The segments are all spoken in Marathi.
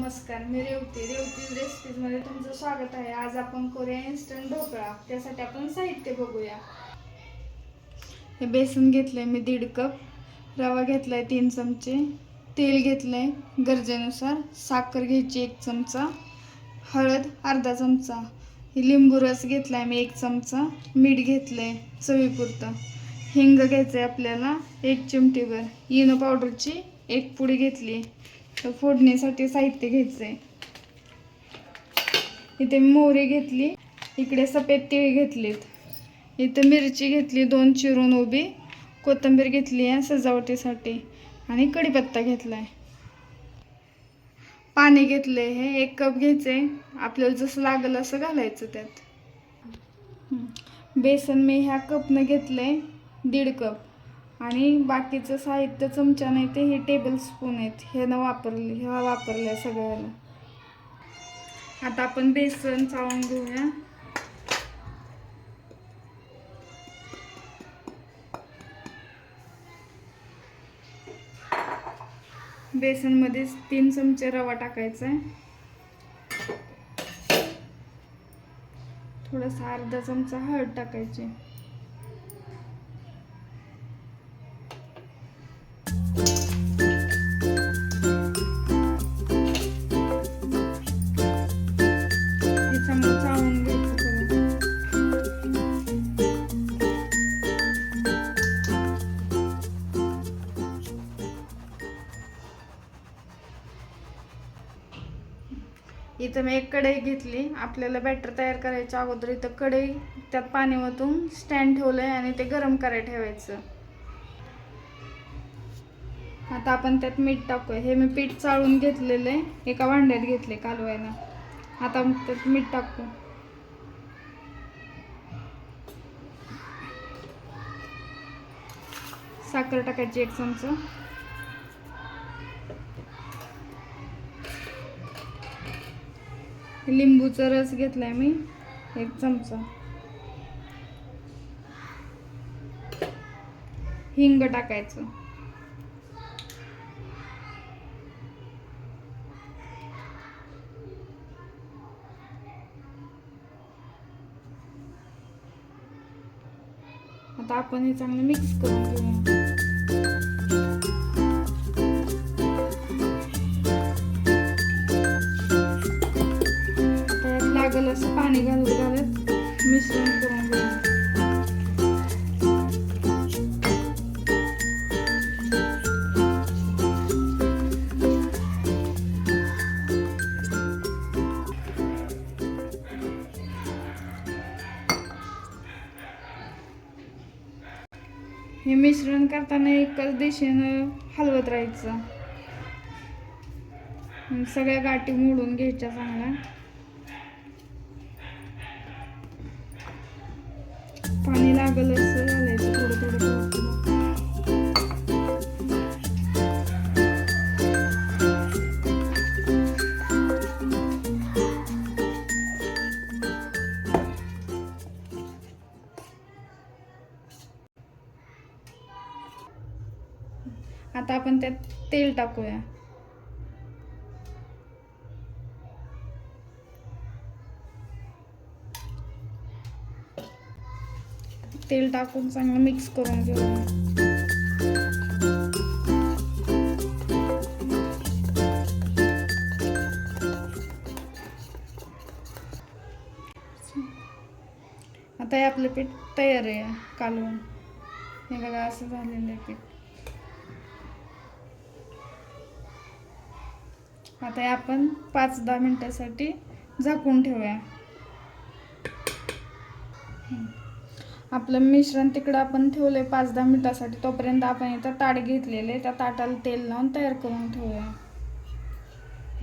नमस्कार, मी रेवती रेसिपीजमध्ये तुमचं स्वागत आहे। आज आपण करूया इन्स्टंट ढोकळा। त्यासाठी आपण साहित्य बघूया। हे बेसन घेतलंय मी 1.5 कप, रवा घेतलाय 3 चमचे, तेल घेतलंय गरजेनुसार, साखर घ्यायची 1 चमचा, हळद अर्धा चमचा, लिंबू रस घेतलाय मी 1 चमचा, मीठ घेतलंय चवीपुरतं, हिंग घ्यायचंय आपल्याला 1 चिमटीभर, इनो पावडरची 1 पुडी घेतली। फोडणीसाठी साहित्य घ्यायचंय। इथे मोहरी घेतली, इकडे सफेद तीळ घेतलीत, इथे मिरची घेतली 2 चिरून उभी, कोथिंबीर घेतली आहे सजावटीसाठी आणि कढीपत्ता घेतलाय। पाणी घेतलंय हे 1 कप घ्यायचंय, आपल्याला जसं लागेल असं घालायचं त्यात। बेसन मी ह्या कपनं घेतलंय 1.5 कप आणि बाकीचं साहित्य चमचा नाही ते हे टेबल स्पून आहेत, हे वापरले सगळ्याला। आता आपण बेसन चाळून घेऊया। बेसन मध्ये 3 चमचे रवा टाकायचा आहे, थोडासा अर्धा चमचा हळद टाकायची, इथं मी 1 कढई घेतली। आपल्याला बॅटर तयार करायच्या अगोदर इथं कढई, त्यात पाणी ओतून स्टँड ठेवलंय आणि ते गरम करायला ठेवायचं। आता आपण त्यात मीठ टाकूया। हे मी पीठ चाळून घेतलेलं आहे, एका भांड्यात घेतले कालवायला। आता त्यात मीठ टाकू, साखर टाकायची 1 चमचा, लिंबूचा रस घेतलाय मी 1 चमचा, हिंग टाकायचं, आता आपण हे चांगलं मिक्स करून घेऊया। लागेल असं पाणी घालत मिश्रण करून घेऊया। हे मिश्रण करताना एकाच दिशेनं हलवत राहायचं, सगळ्या गाठी मोडून घ्यायच्या चांगल्या। पाणी लागल असं घालायचं थोडं थोडं थोडं। आता आपण त्यात तेल टाकूया। तेल टाकून चांगलं मिक्स करून घेऊया। आता हे आपलं पीठ तयार आहे कालवून, हे बघा असं झालेलं आहे पीठ। आता हे आपण 5-10 मिनिटासाठी झाकून ठेवूया। आपलं मिश्रण तिकडं आपण ठेवलंय 5-10 मिनिटासाठी, तोपर्यंत आपण इथं ताट घेतलेले, त्या ताटाला तेल लावून तयार करून ठेवूया।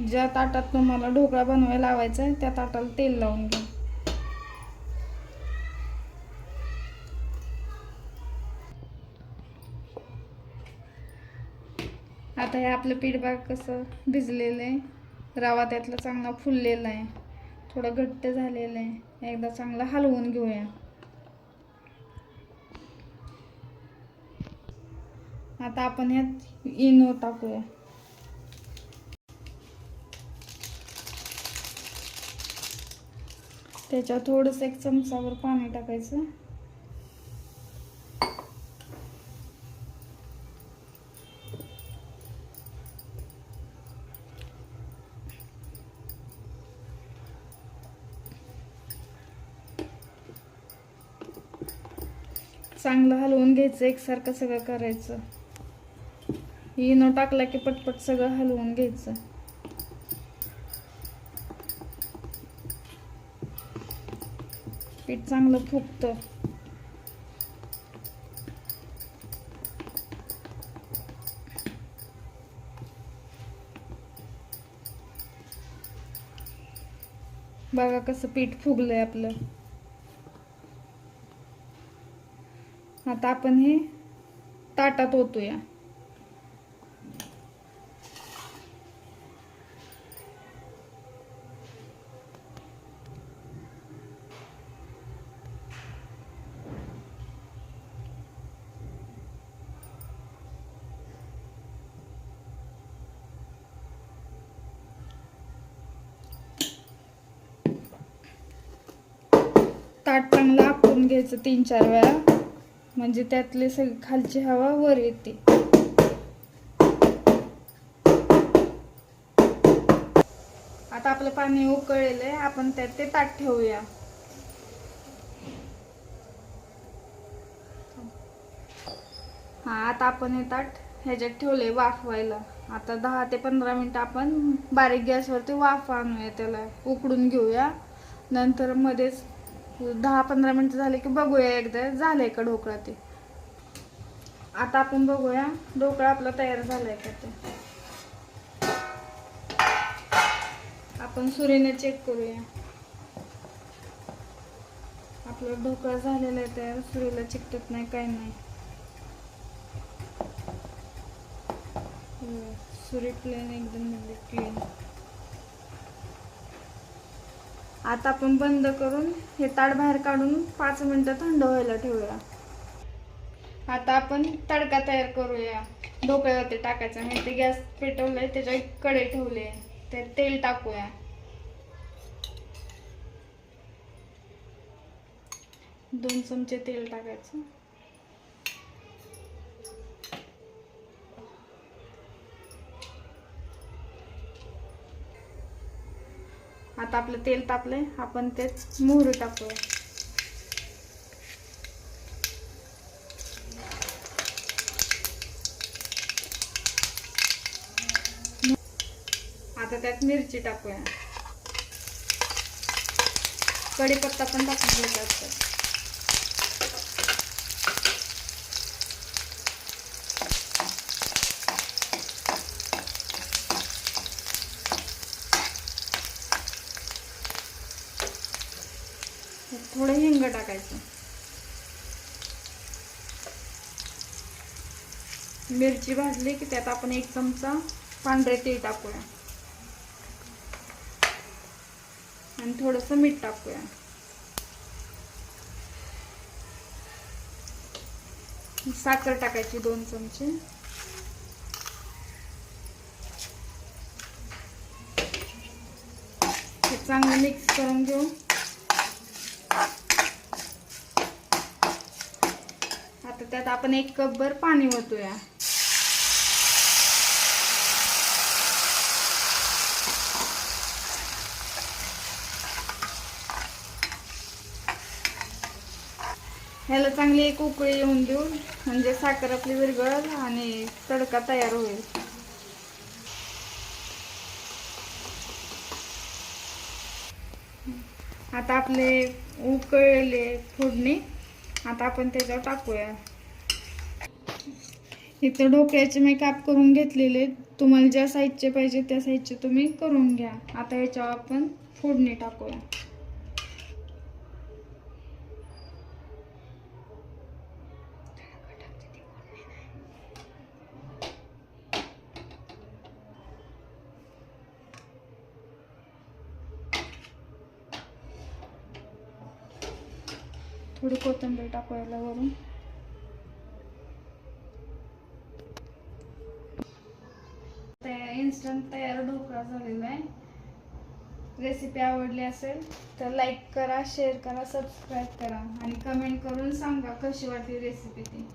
ज्या ताटात तुम्हाला ढोकळा बनवायला लावायचा आहे त्या ताटाला तेल लावून घ्या। आता हे आपलं पीठ बघा कसं भिजलेलं आहे, रवा त्यातला चांगला फुललेला आहे, थोडं घट्ट झालेलं आहे। एकदा चांगलं हलवून घेऊया। आता आपण ह्यात इनो टाकूया। त्याच्यात थोडंसं 1 चमचावर पाणी टाकायचं. चांगलं हलवून घ्यायचं, एकसारखं सगळं करायचं. इनो टाकला की पटपट सगळं हलवून घ्यायचं. पीठ चांगलं फुगतं. बघा कसं पीठ फुगलंय आपलं. आता आपण हे ताटात ओतूया. ताट चांगलं आखून घ्यायचं 3-4 वेळा, म्हणजे त्यातली सगळी खालची हवा वर येते. आता आपलं पाणी उकळलेलं आहे, आपण त्यात ते ताट ठेवूया. हा, आता आपण हे ताट ह्याच्यात ठेवले वाफवायला. आता 10 ते 15 मिनिटं आपण बारीक गॅसवरती वाफ आणूया, त्याला उकडून घेऊया. नंतर मध्येच 10-15 मिनिटं झाले की बघूया एकदा झालंय का ढोकळा ते. आता आपण बघूया ढोकळा आपला तयार झालाय का ते. आपण सुरीने चेक करूया. आपला ढोकळा झालेला आहे तयार, सुरीला चिकटत नाही, काही नाही. सुरी प्लेन एकदम म्हणजे क्लीन. आता आपण बंद करून हे ताट बाहेर काढून 5 मिनिटं थंड व्हायला ठेवूया. आता आपण तडका तयार करूया. ढोकळ्यावरती टाकायचा. मी ते गॅस पेटवलंय, त्याच्या कढई ठेवले, त्यात तेल टाकूया. 2 चमचे तेल टाकायचं. आता आपलं तेल तापलंय, आपण त्यात मोहरी टाकूया. आता त्यात मिरची टाकूया. कढीपत्ता पण टाकून घ्यायचा. थोडं हिंग टाकायचं. मिरची भाजली की त्यात आपण 1 चमचा पांढरे तीळ टाकूया आणि थोडंसं मीठ टाकूया. साखर टाकायची 2 चमचे. हे चांगलं मिक्स करून घेऊ. आता त्यात आपण 1 कपभर पाणी ओतूया. ह्याला चांगली 1 उकळी येऊन देऊ, म्हणजे साखर आपली विरघळेल आणि तडका तयार होईल. आता आपले उकळलेले फोडणी आता आपण त्याच्यावर टाकूया. इथे ढोकळ्याचे मी काप करून घेतलेले, तुम्हाला ज्या साईजचे पाहिजे त्या साईजचे तुम्ही करून घ्या. आता याच्यावर आपण फोडणी टाकूया. थोडी कोथिंबीर टाकूया वरून. इन्स्टंट तयार ढोकळा झालेला आहे. रेसिपी आवडली असेल तर लाईक करा, शेअर करा, सबस्क्राईब करा आणि कमेंट करून सांगा कशी वाटली रेसिपी ती.